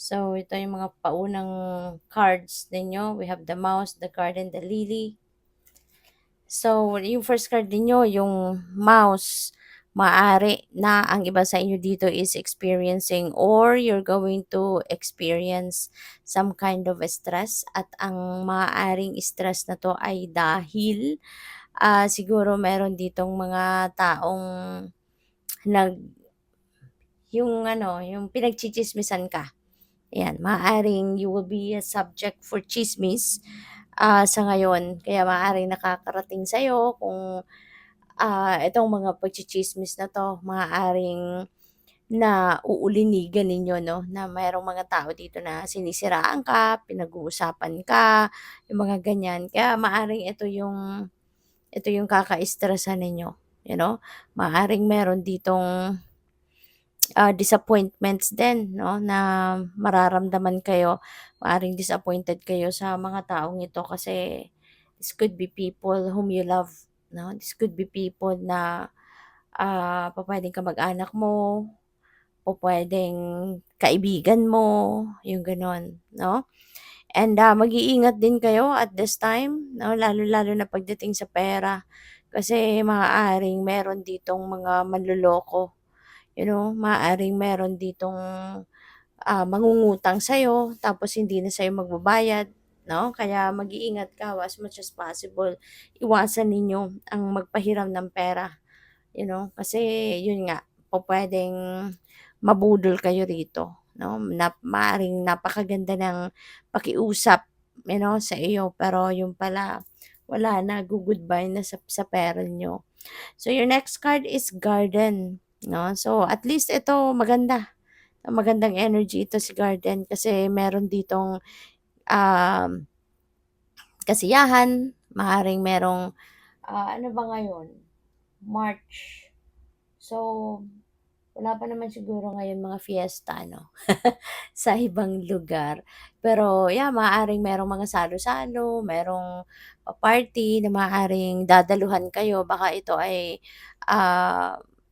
So, ito yung mga paunang cards ninyo. We have the mouse, the card, and the lily. So, yung first card ninyo, yung mouse, maaari na ang iba sa inyo dito is experiencing or you're going to experience some kind of stress at ang maaaring stress na to ay dahil siguro meron ditong mga taong nag yung ano, yung pinagchitsismisan ka. Ayan, maaaring you will be a subject for chismis sa ngayon. Kaya maaaring nakakarating sa'yo kung itong mga pagchichismis na 'to, maaaring na uulinigan ninyo 'no, na mayroong mga tao dito na sinisiraan ka, pinag-uusapan ka, yung mga ganyan. Kaya maaaring ito yung kaka-stressan ninyo, you know. Maaaring meron ditong disappointments din 'no, na mararamdaman kayo. Maaaring disappointed kayo sa mga taong ito kasi this could be people whom you love 'no. This could be people na, pupuwedeng kamag-anak mo, pupuwedeng kaibigan mo, yung gano'n 'no. And mag-iingat din kayo at this time 'no, lalo-lalo na pagdating sa pera. Kasi maaaring meron ditong mga manloloko, you know, maaaring meron ditong mangungutang sa'yo tapos hindi na sa'yo magbabayad 'no. Kaya mag-iingat ka as much as possible. Iwasan ninyo ang magpahiram ng pera, you know, kasi yun nga, pupuwedeng mabudol kayo rito 'no, na maaaring napakaganda ng pakiusap, you know, sa iyo pero yung pala wala na, go-goodbye na sa pera niyo. So your next card is garden 'no, so at least ito magandang energy ito si garden kasi meron ditong, um, kasiyahan, maaaring merong, ano ba ngayon, March. So, wala pa naman siguro ngayon mga fiesta 'no, sa ibang lugar. Pero yeah, maaaring merong mga salo-salo, merong party na maaaring dadaluhan kayo. Baka ito ay,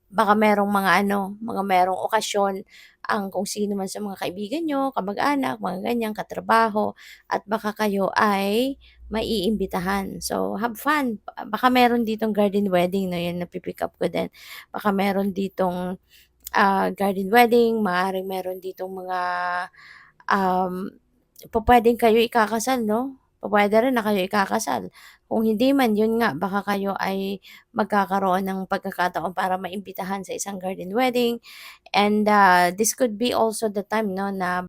baka merong mga ano, mga merong okasyon ang kung sino man sa mga kaibigan niyo, kamag-anak, mga ganyan, katrabaho at baka kayo ay maiimbitahan. So, have fun. Baka meron ditong garden wedding 'no, 'yun napi-pick up ko din. Baka meron ditong garden wedding, maaaring meron ditong mga, um, pupuwedeng kayo ikakasal 'no? Pupuwede rin na kayo ikakasal. Kung hindi man, yun nga baka kayo ay magkakaroon ng pagkakataon para maimbitahan sa isang garden wedding and this could be also the time 'no na